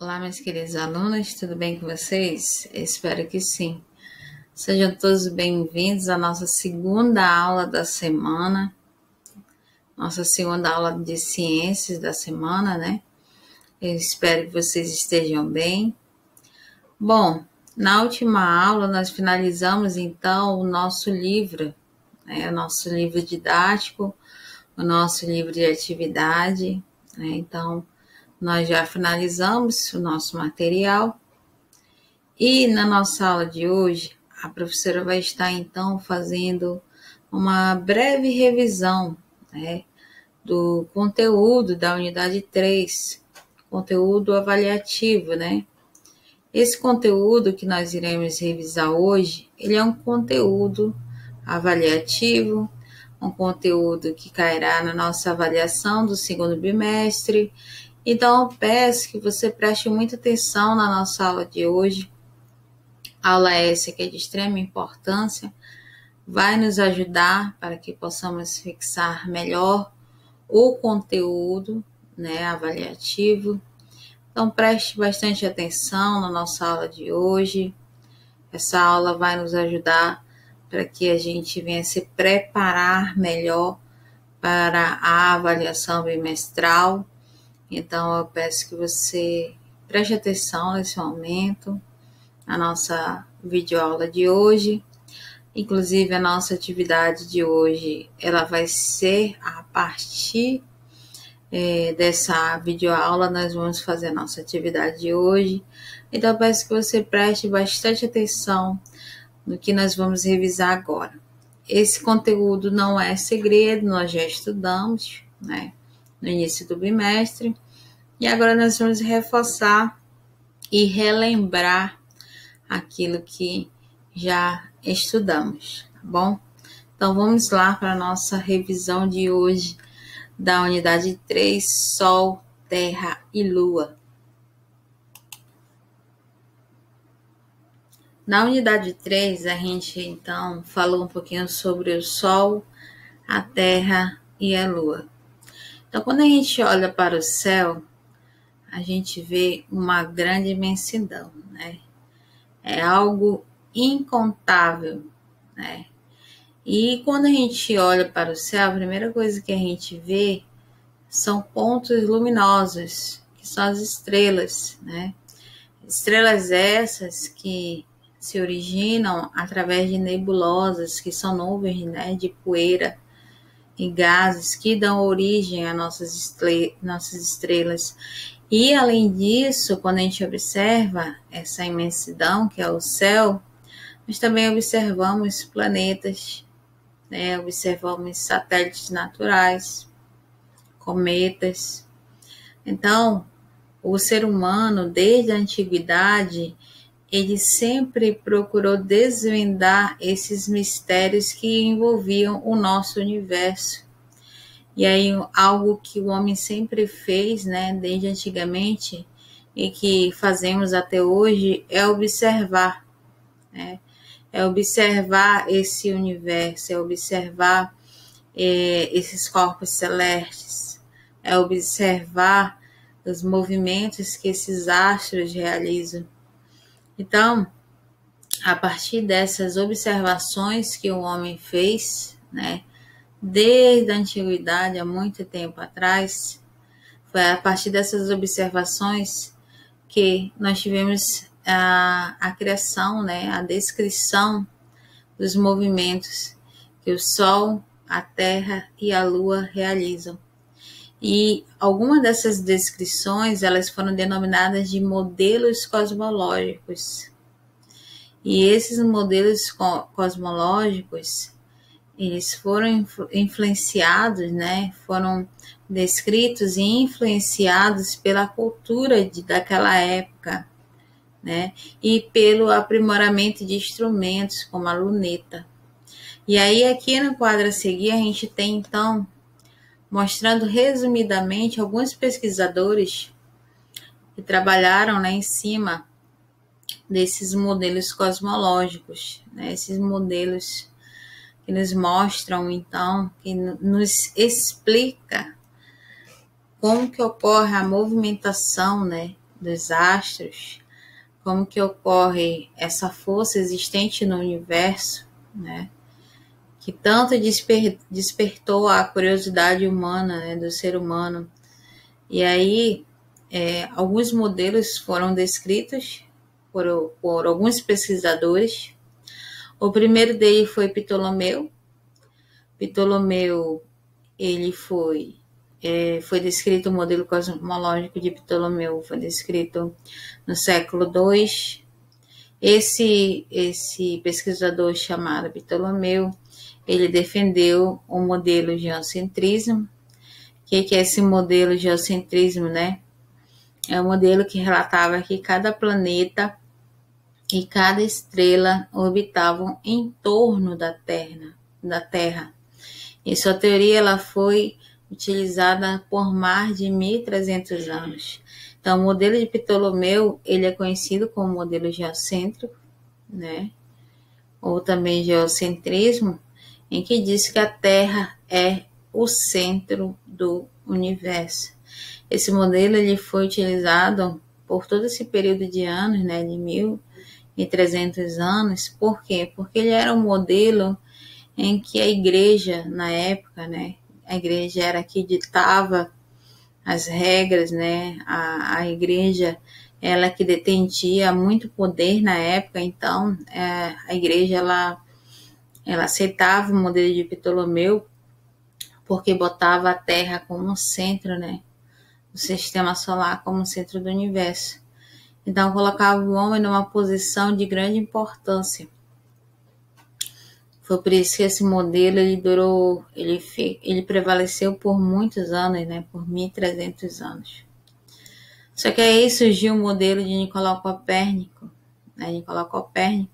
Olá, meus queridos alunos, tudo bem com vocês? Espero que sim. Sejam todos bem-vindos à nossa segunda aula da semana, nossa segunda aula de ciências da semana, né? Eu espero que vocês estejam bem. Bom, na última aula nós finalizamos então o nosso livro, né? O nosso livro didático, o nosso livro de atividade, né? Então, nós já finalizamos o nosso material e na nossa aula de hoje a professora vai estar então fazendo uma breve revisão, né, do conteúdo da unidade 3, conteúdo avaliativo, né? Esse conteúdo que nós iremos revisar hoje, ele é um conteúdo avaliativo, um conteúdo que cairá na nossa avaliação do segundo bimestre. Então, eu peço que você preste muita atenção na nossa aula de hoje. A aula essa que é de extrema importância, vai nos ajudar para que possamos fixar melhor o conteúdo, né, avaliativo. Então, preste bastante atenção na nossa aula de hoje. Essa aula vai nos ajudar para que a gente venha se preparar melhor para a avaliação bimestral. Então, eu peço que você preste atenção nesse momento, na nossa videoaula de hoje. Inclusive, a nossa atividade de hoje, ela vai ser a partir dessa videoaula, nós vamos fazer a nossa atividade de hoje. Então, eu peço que você preste bastante atenção no que nós vamos revisar agora. Esse conteúdo não é segredo, nós já estudamos, né, no início do bimestre. E agora nós vamos reforçar e relembrar aquilo que já estudamos, tá bom? Então vamos lá para a nossa revisão de hoje da unidade 3, Sol, Terra e Lua. Na unidade 3, a gente então falou um pouquinho sobre o Sol, a Terra e a Lua. Então, quando a gente olha para o céu, a gente vê uma grande imensidão, né? É algo incontável, né? E quando a gente olha para o céu, a primeira coisa que a gente vê são pontos luminosos, que são as estrelas, né? Estrelas essas que se originam através de nebulosas, que são nuvens, né, de poeira e gases que dão origem às nossas estrelas. E, além disso, quando a gente observa essa imensidão que é o céu, nós também observamos planetas, né? Observamos satélites naturais, cometas. Então, o ser humano, desde a antiguidade, ele sempre procurou desvendar esses mistérios que envolviam o nosso universo. E aí, algo que o homem sempre fez, né, desde antigamente, e que fazemos até hoje, é observar, né? É observar esse universo, é observar esses corpos celestes, é observar os movimentos que esses astros realizam. Então, a partir dessas observações que o homem fez, né, desde a antiguidade, há muito tempo atrás, foi a partir dessas observações que nós tivemos a criação, né, a descrição dos movimentos que o Sol, a Terra e a Lua realizam. E algumas dessas descrições, elas foram denominadas de modelos cosmológicos. E esses modelos cosmológicos, eles foram influenciados, né? Foram descritos e influenciados pela cultura daquela época, né? E pelo aprimoramento de instrumentos como a luneta. E aí, aqui no quadro a seguir, a gente tem, então, mostrando resumidamente alguns pesquisadores que trabalharam, né, em cima desses modelos cosmológicos, né? Esses modelos que nos mostram, então, que nos explica como que ocorre a movimentação, né, dos astros, como que ocorre essa força existente no universo, né? Que tanto despertou a curiosidade humana, né, do ser humano. E aí, alguns modelos foram descritos por alguns pesquisadores. O primeiro dele foi Ptolomeu. Ptolomeu, ele foi descrito, o modelo cosmológico de Ptolomeu foi descrito no século II. Esse pesquisador chamado Ptolomeu, ele defendeu o modelo geocentrismo. O que é esse modelo geocentrismo, né? É um modelo que relatava que cada planeta e cada estrela orbitavam em torno da Terra. E sua teoria ela foi utilizada por mais de 1.300 anos. Então, o modelo de Ptolomeu ele é conhecido como modelo geocêntrico, né? Ou também geocentrismo, em que diz que a Terra é o centro do universo. Esse modelo ele foi utilizado por todo esse período de anos, né, de 1.300 anos. Por quê? Porque ele era um modelo em que a igreja, na época, né, a igreja era que ditava as regras, né, a igreja, ela que detentia muito poder na época, então a igreja, ela aceitava o modelo de Ptolomeu, porque botava a Terra como centro, né, do sistema solar, como centro do universo. Então colocava o homem numa posição de grande importância. Foi por isso que esse modelo ele prevaleceu por muitos anos, né, por 1.300 anos. Só que aí surgiu o modelo de Nicolau Copérnico, né, Nicolau Copérnico.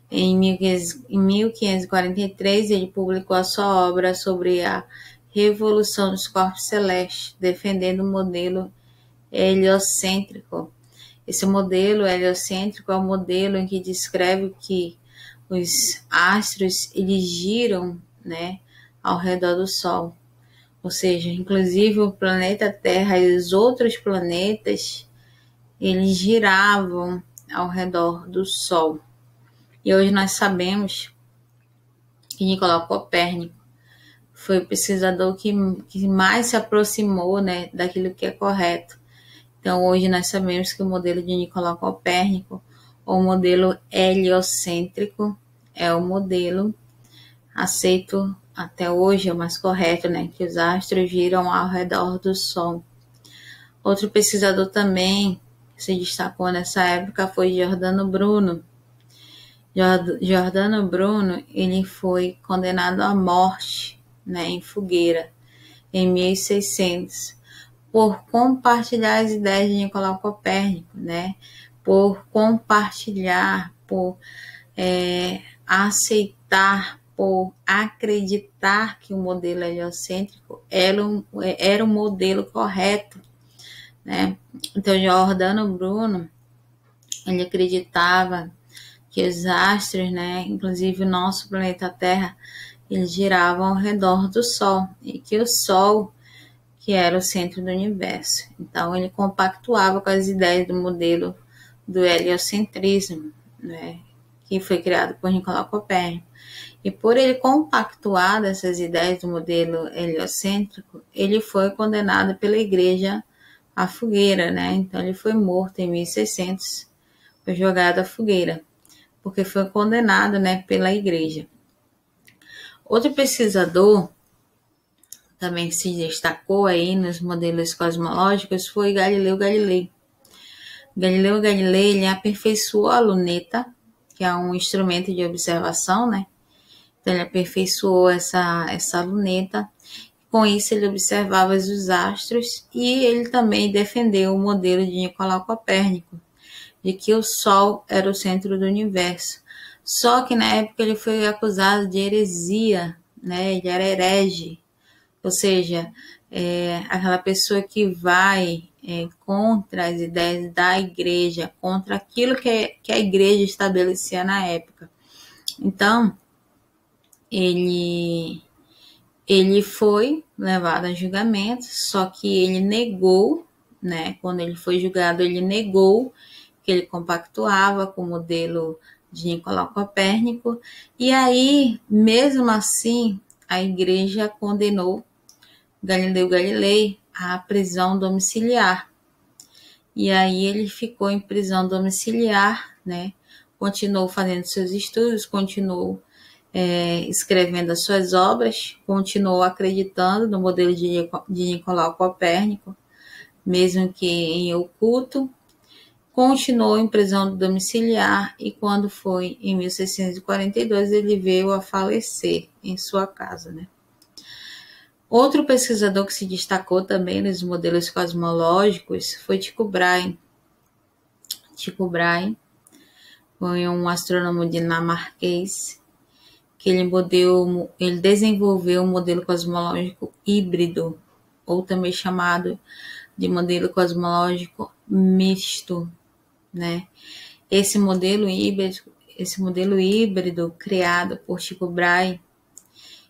Em 1543 ele publicou a sua obra sobre a revolução dos corpos celestes, defendendo o modelo heliocêntrico. Esse modelo heliocêntrico é o modelo em que descreve que os astros eles giram, né, ao redor do Sol. Ou seja, inclusive o planeta Terra e os outros planetas, eles giravam ao redor do Sol. E hoje nós sabemos que Nicolau Copérnico foi o pesquisador que mais se aproximou, né, daquilo que é correto. Então, hoje nós sabemos que o modelo de Nicolau Copérnico, ou modelo heliocêntrico, é o modelo aceito até hoje, é o mais correto, né? Que os astros giram ao redor do Sol. Outro pesquisador também que se destacou nessa época foi Giordano Bruno. Giordano Bruno, ele foi condenado à morte, né, em fogueira, em 1600, por compartilhar as ideias de Nicolau Copérnico, né? Por compartilhar, por aceitar, por acreditar que o modelo heliocêntrico era um modelo correto, né? Então, Giordano Bruno, ele acreditava que os astros, né, inclusive o nosso planeta Terra, eles giravam ao redor do Sol, e que o Sol que era o centro do universo. Então, ele compactuava com as ideias do modelo do heliocentrismo, né, que foi criado por Nicolau Copérnico. E por ele compactuar dessas ideias do modelo heliocêntrico, ele foi condenado pela igreja à fogueira, né? Então, ele foi morto em 1600, foi jogado à fogueira, porque foi condenado, né, pela igreja. Outro pesquisador também que se destacou aí nos modelos cosmológicos foi Galileu Galilei. Galileu Galilei, ele aperfeiçoou a luneta, que é um instrumento de observação, né? Então, ele aperfeiçoou essa luneta. Com isso, ele observava os astros e ele também defendeu o modelo de Nicolau Copérnico, de que o Sol era o centro do universo. Só que na época ele foi acusado de heresia, né? Ele era herege. Ou seja, aquela pessoa que vai contra as ideias da igreja, contra aquilo que a igreja estabelecia na época. Então, ele foi levado a julgamento, só que ele negou, né? Quando ele foi julgado, ele negou que ele compactuava com o modelo de Nicolau Copérnico. E aí, mesmo assim, a igreja condenou Galileu Galilei à prisão domiciliar. E aí ele ficou em prisão domiciliar, né? Continuou fazendo seus estudos, continuou escrevendo as suas obras, continuou acreditando no modelo de Nicolau Copérnico, mesmo que em oculto, continuou em prisão domiciliar e quando foi em 1642 ele veio a falecer em sua casa, né? Outro pesquisador que se destacou também nos modelos cosmológicos foi Tycho Brahe. Tycho Brahe foi um astrônomo dinamarquês que ele desenvolveu um modelo cosmológico híbrido, ou também chamado de modelo cosmológico misto, né? Esse modelo híbrido criado por Tycho Brahe,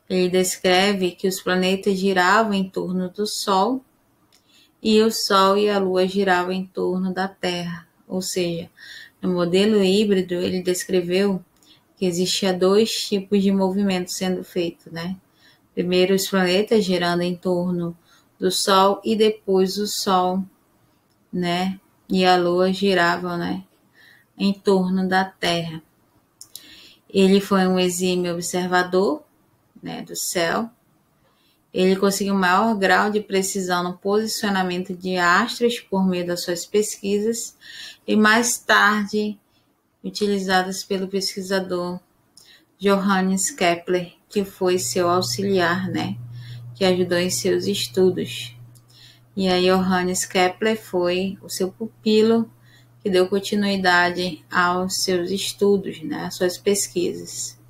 ele descreve que os planetas giravam em torno do Sol e o Sol e a Lua giravam em torno da Terra. Ou seja, no modelo híbrido ele descreveu que existia 2 tipos de movimento sendo feito, né? Primeiro os planetas girando em torno do Sol e depois o Sol, né? E a Lua giravam, né? Em torno da Terra. Ele foi um exímio observador, né, do céu. Ele conseguiu um maior grau de precisão no posicionamento de astros por meio das suas pesquisas e mais tarde utilizadas pelo pesquisador Johannes Kepler, que foi seu auxiliar, né, que ajudou em seus estudos. E aí Johannes Kepler foi o seu pupilo que deu continuidade aos seus estudos, né, às suas pesquisas.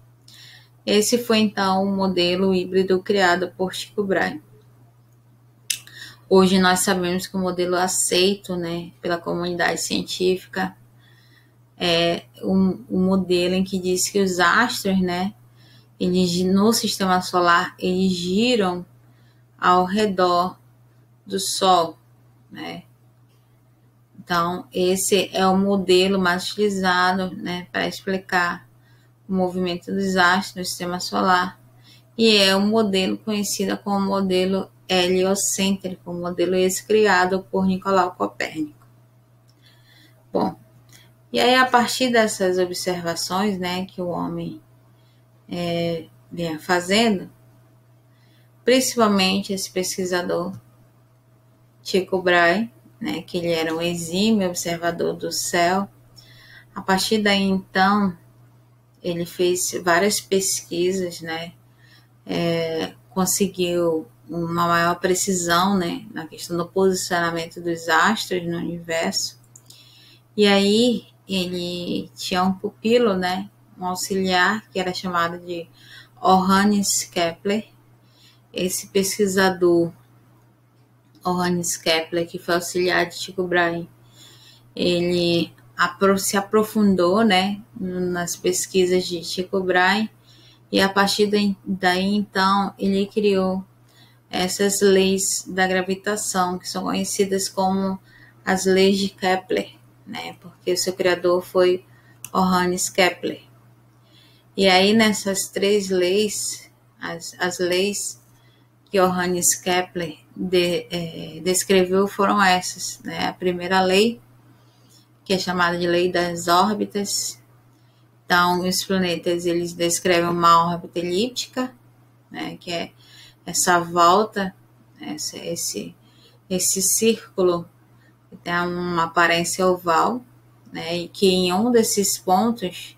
Esse foi então o modelo híbrido criado por Tycho Brahe. Hoje nós sabemos que o modelo aceito, né, pela comunidade científica é um modelo em que diz que os astros, né, eles no sistema solar, eles giram ao redor do Sol, né? Então, esse é o modelo mais utilizado, né, para explicar o movimento dos astros no sistema solar. E é um modelo conhecido como modelo heliocêntrico, o modelo esse criado por Nicolau Copérnico. Bom, e aí a partir dessas observações, né, que o homem vinha fazendo, principalmente esse pesquisador Tycho Brahe, né, que ele era um exímio observador do céu. A partir daí, então, ele fez várias pesquisas, né, conseguiu uma maior precisão, né, na questão do posicionamento dos astros no universo. E aí ele tinha um pupilo, né, um auxiliar, que era chamado de Johannes Kepler. Esse pesquisador Johannes Kepler, que foi auxiliar de Tycho Brahe, ele se aprofundou, né, nas pesquisas de Tycho Brahe, e a partir daí, então, ele criou essas leis da gravitação, que são conhecidas como as leis de Kepler, né, porque o seu criador foi Johannes Kepler. E aí, nessas 3 leis, as leis que Johannes Kepler descreveu foram essas, né? A primeira lei, que é chamada de lei das órbitas. Então, os planetas, eles descrevem uma órbita elíptica, né? Que é essa volta, esse círculo que tem uma aparência oval, né? E que em um desses pontos,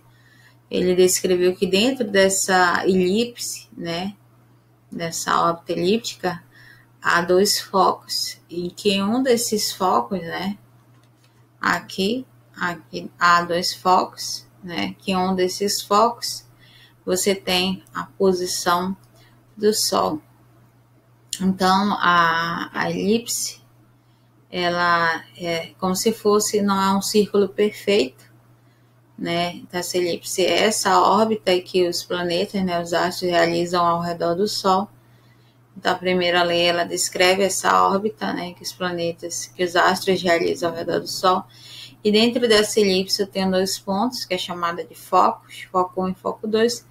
ele descreveu que dentro dessa elipse, né, dessa órbita elíptica, há 2 focos, e que em um desses focos, né, aqui há 2 focos, né, que em um desses focos você tem a posição do Sol. Então, a elipse, ela é como se fosse, não é um círculo perfeito, né? Então, essa elipse é essa órbita que os planetas, né, os astros realizam ao redor do Sol. Então, a primeira lei, ela descreve essa órbita, né, que os planetas, que os astros realizam ao redor do Sol. E dentro dessa elipse eu tenho 2 pontos, que é chamada de focos, foco 1 e foco 2,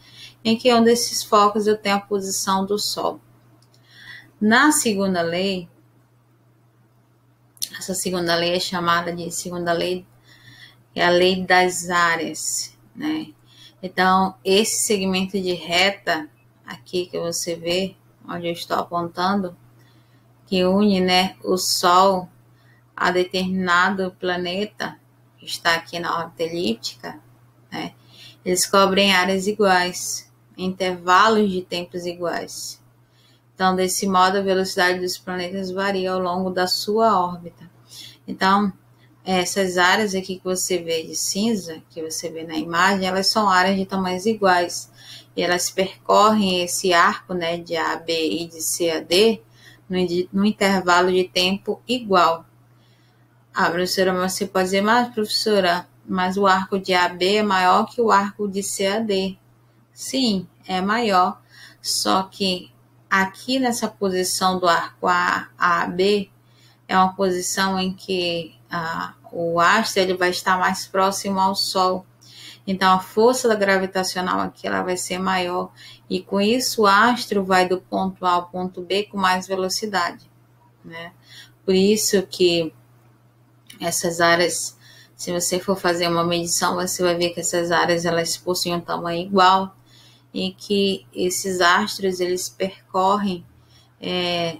em que um desses focos eu tenho a posição do Sol. Na segunda lei, essa segunda lei é chamada de segunda lei, é a lei das áreas, né? Então, esse segmento de reta aqui que você vê, onde eu estou apontando, que une, né, o Sol a determinado planeta que está aqui na órbita elíptica, né, eles cobrem áreas iguais, intervalos de tempos iguais. Então, desse modo, a velocidade dos planetas varia ao longo da sua órbita. Então, essas áreas aqui que você vê de cinza, que você vê na imagem, elas são áreas de tamanhos iguais. E elas percorrem esse arco, né, de A, B e de C a D no intervalo de tempo igual. Professora, você pode dizer, mas professora, mas o arco de AB é maior que o arco de CAD. Sim, é maior. Só que aqui nessa posição do arco AB é uma posição em que o astro ele vai estar mais próximo ao Sol. Então, a força da gravitacional aqui ela vai ser maior. E com isso, o astro vai do ponto A ao ponto B com mais velocidade, né? Por isso que essas áreas, se você for fazer uma medição, você vai ver que essas áreas elas possuem um tamanho igual e que esses astros eles percorrem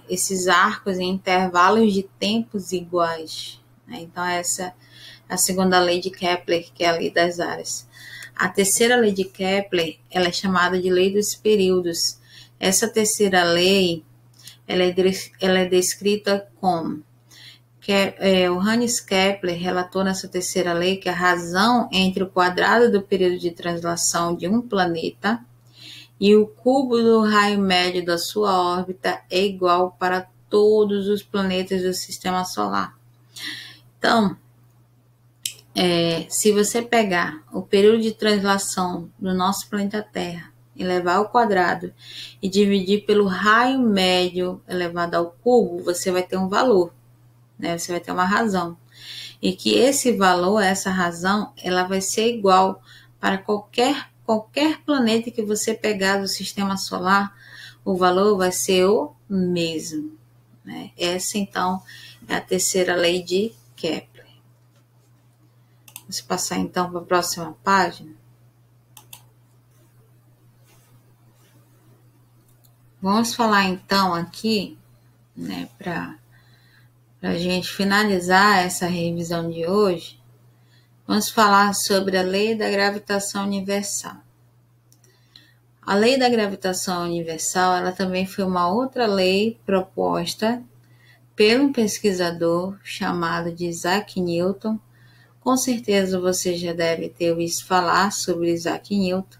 esses arcos em intervalos de tempos iguais, né? Então essa é a segunda lei de Kepler, que é a lei das áreas. A terceira lei de Kepler, ela é chamada de lei dos períodos. Essa terceira lei, ela é descrita como o Hannes Kepler relatou nessa terceira lei que a razão entre o quadrado do período de translação de um planeta e o cubo do raio médio da sua órbita é igual para todos os planetas do Sistema Solar. Então, se você pegar o período de translação do nosso planeta Terra, elevar ao quadrado e dividir pelo raio médio elevado ao cubo, você vai ter um valor, né? Você vai ter uma razão. E que esse valor, essa razão, ela vai ser igual para qualquer planeta que você pegar do Sistema Solar, o valor vai ser o mesmo, né? Essa, então, é a terceira lei de Kepler. Vamos passar, então, para a próxima página. Vamos falar, então, aqui, né, para a gente finalizar essa revisão de hoje, vamos falar sobre a lei da gravitação universal. A lei da gravitação universal, ela também foi uma outra lei proposta por um pesquisador chamado de Isaac Newton. Com certeza você já deve ter ouvido falar sobre Isaac Newton.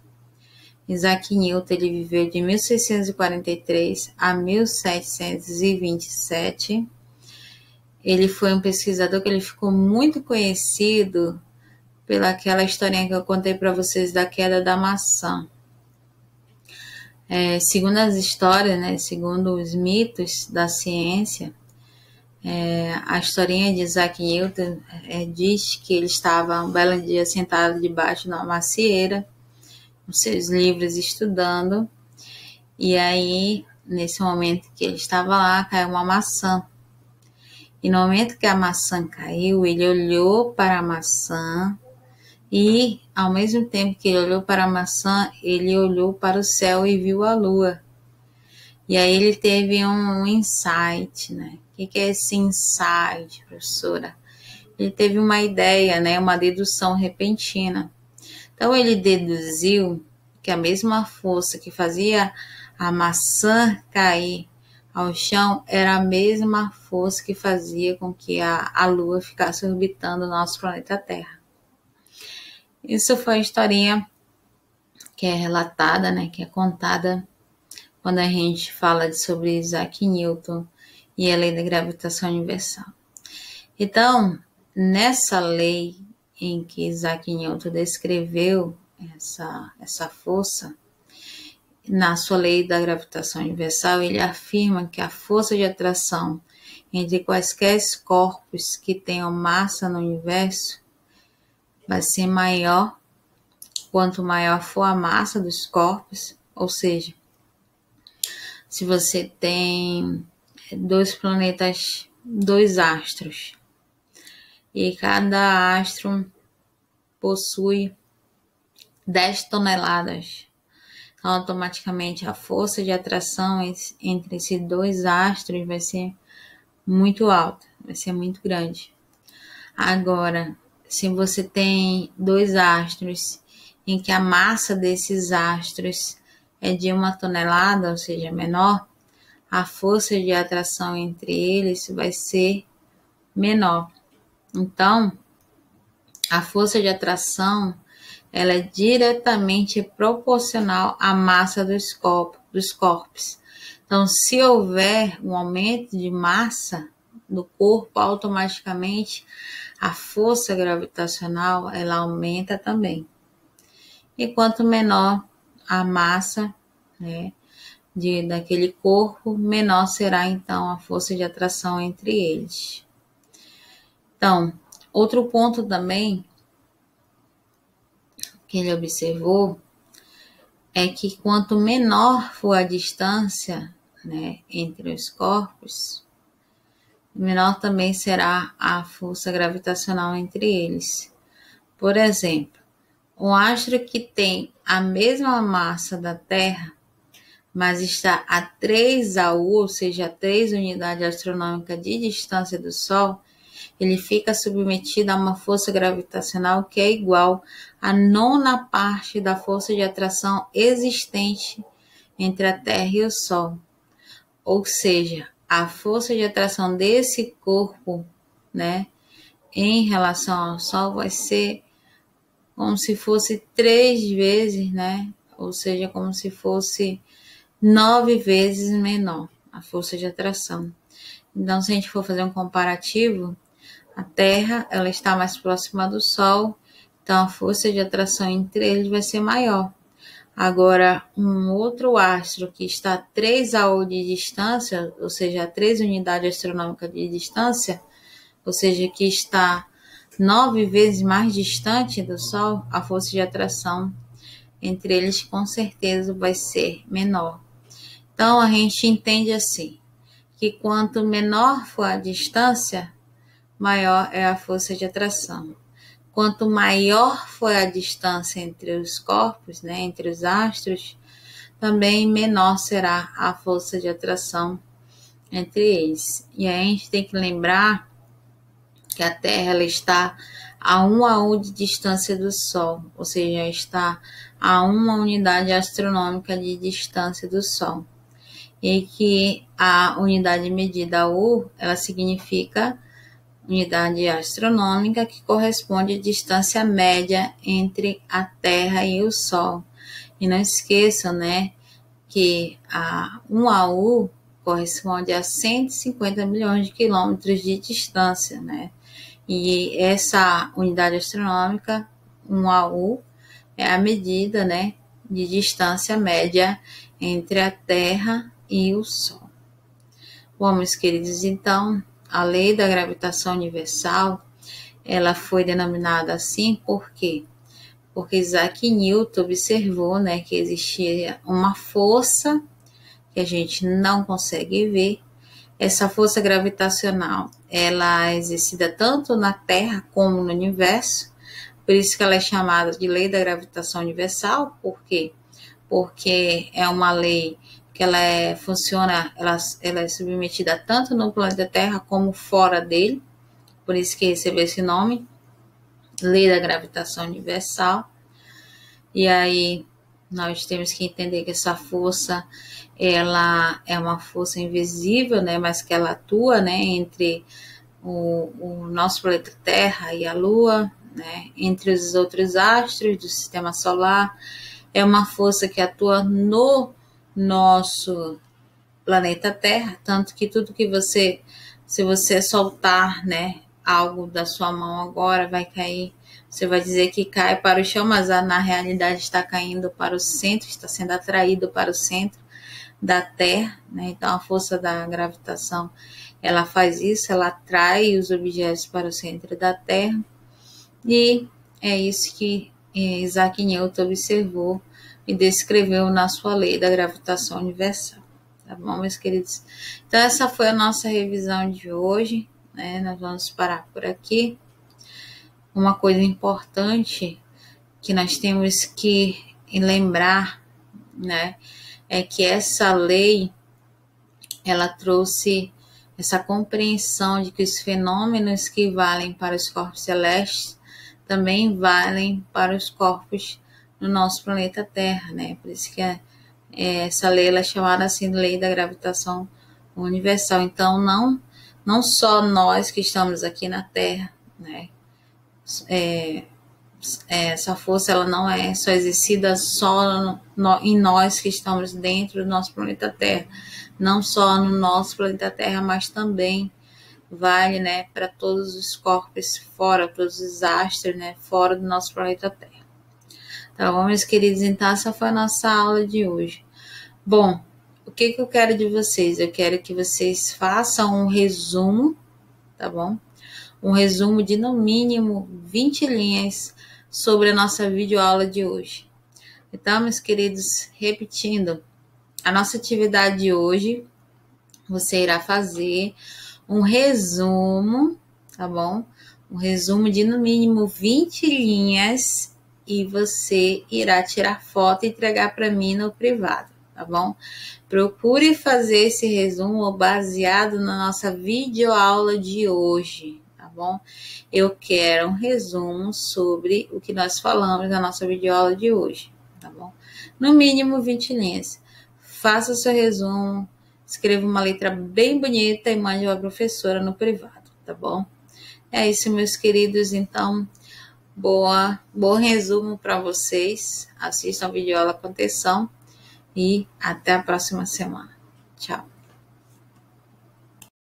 Isaac Newton ele viveu de 1643 a 1727. Ele foi um pesquisador que ele ficou muito conhecido pelaquela historinha que eu contei para vocês da queda da maçã. Segundo as histórias, né, segundo os mitos da ciência, a historinha de Isaac Newton diz que ele estava um belo dia sentado debaixo de uma macieira, com seus livros estudando, e aí, nesse momento que ele estava lá, caiu uma maçã. E no momento que a maçã caiu, ele olhou para a maçã e, ao mesmo tempo que ele olhou para a maçã, ele olhou para o céu e viu a lua. E aí ele teve um insight, né? O que é esse insight, professora? Ele teve uma ideia, né? Uma dedução repentina. Então ele deduziu que a mesma força que fazia a maçã cair ao chão era a mesma força que fazia com que a Lua ficasse orbitando o nosso planeta Terra. Isso foi a historinha que é relatada, né? Que é contada quando a gente fala sobre Isaac Newton e a lei da gravitação universal. Então, nessa lei em que Isaac Newton descreveu essa força, na sua lei da gravitação universal, ele afirma que a força de atração entre quaisquer corpos que tenham massa no universo vai ser maior quanto maior for a massa dos corpos, ou seja, se você tem 2 planetas, 2 astros, e cada astro possui 10 toneladas, então automaticamente a força de atração entre esses 2 astros vai ser muito alta, vai ser muito grande. Agora, se você tem 2 astros em que a massa desses astros é de 1 tonelada, ou seja, menor, a força de atração entre eles vai ser menor. Então, a força de atração ela é diretamente proporcional à massa dos corpos. Então, se houver um aumento de massa do corpo, automaticamente a força gravitacional ela aumenta também. E quanto menor a massa, né, daquele corpo, menor será então a força de atração entre eles. Então, outro ponto também que ele observou é que quanto menor for a distância, né, entre os corpos, menor também será a força gravitacional entre eles. Por exemplo, um astro que tem a mesma massa da Terra, mas está a 3 AU, ou seja, a 3 unidades astronômicas de distância do Sol, ele fica submetido a uma força gravitacional que é igual à 9ª parte da força de atração existente entre a Terra e o Sol. Ou seja, a força de atração desse corpo, né, em relação ao Sol vai ser como se fosse 3 vezes, né, ou seja, como se fosse 9 vezes menor a força de atração. Então, se a gente for fazer um comparativo, a Terra ela está mais próxima do Sol, então a força de atração entre eles vai ser maior. Agora, um outro astro que está a 3 AU de distância, ou seja, a 3 unidades astronômicas de distância, ou seja, que está 9 vezes mais distante do Sol, a força de atração entre eles com certeza vai ser menor. Então, a gente entende assim, que quanto menor for a distância, maior é a força de atração. Quanto maior for a distância entre os corpos, né, entre os astros, também menor será a força de atração entre eles. E aí a gente tem que lembrar que a Terra ela está a 1 AU de distância do Sol, ou seja, está a 1 unidade astronômica de distância do Sol. E que a unidade medida U, ela significa unidade astronômica que corresponde à distância média entre a Terra e o Sol. E não esqueçam, né, que a 1 AU corresponde a 150 milhões de quilômetros de distância, né? E essa unidade astronômica, 1 AU, é a medida, né, de distância média entre a Terra e o Sol. Bom, meus queridos, então, a lei da gravitação universal, ela foi denominada assim por quê? Porque Isaac Newton observou, né, que existia uma força que a gente não consegue ver. Essa força gravitacional, ela é exercida tanto na Terra como no universo, por isso que ela é chamada de lei da gravitação universal. Por quê? Porque é uma lei que ela é submetida tanto no planeta Terra como fora dele, por isso que recebeu esse nome, lei da gravitação universal. E aí nós temos que entender que essa força ela é uma força invisível, né, mas que ela atua, né, entre o nosso planeta Terra e a Lua, né, entre os outros astros do sistema solar. É uma força que atua no nosso planeta Terra, tanto que tudo que se você soltar, né, algo da sua mão agora, vai cair, Você vai dizer que cai para o chão, mas na realidade está caindo para o centro, está sendo atraído para o centro da Terra, né? Então a força da gravitação, ela faz isso, ela atrai os objetos para o centro da Terra, e é isso que Isaac Newton observou e descreveu na sua lei da gravitação universal. Tá bom, meus queridos? Então essa foi a nossa revisão de hoje, né? Nós vamos parar por aqui. Uma coisa importante que nós temos que lembrar, né, é que essa lei, ela trouxe essa compreensão de que os fenômenos que valem para os corpos celestes também valem para os corpos no nosso planeta Terra, né? Por isso que essa lei ela é chamada assim de lei da gravitação universal. Então, não só nós que estamos aqui na Terra, né? Essa força ela não é só exercida só em nós que estamos dentro do nosso planeta Terra, não só no nosso planeta Terra, mas também vale, né, para todos os corpos fora, todos os astros, né, fora do nosso planeta Terra. Tá bom, meus queridos? Então essa foi a nossa aula de hoje. Bom, o que eu quero de vocês? Eu quero que vocês façam um resumo, tá bom? Um resumo de no mínimo 20 linhas sobre a nossa videoaula de hoje. Então, meus queridos, repetindo, a nossa atividade de hoje, você irá fazer um resumo, tá bom? Um resumo de no mínimo 20 linhas e você irá tirar foto e entregar para mim no privado, tá bom? Procure fazer esse resumo baseado na nossa videoaula de hoje, tá bom? Eu quero um resumo sobre o que nós falamos na nossa videoaula de hoje, tá bom? No mínimo 20 linhas. Faça o seu resumo, escreva uma letra bem bonita e mande para a professora no privado, tá bom? É isso, meus queridos. Então, bom resumo para vocês. Assistam a videoaula com atenção e até a próxima semana. Tchau.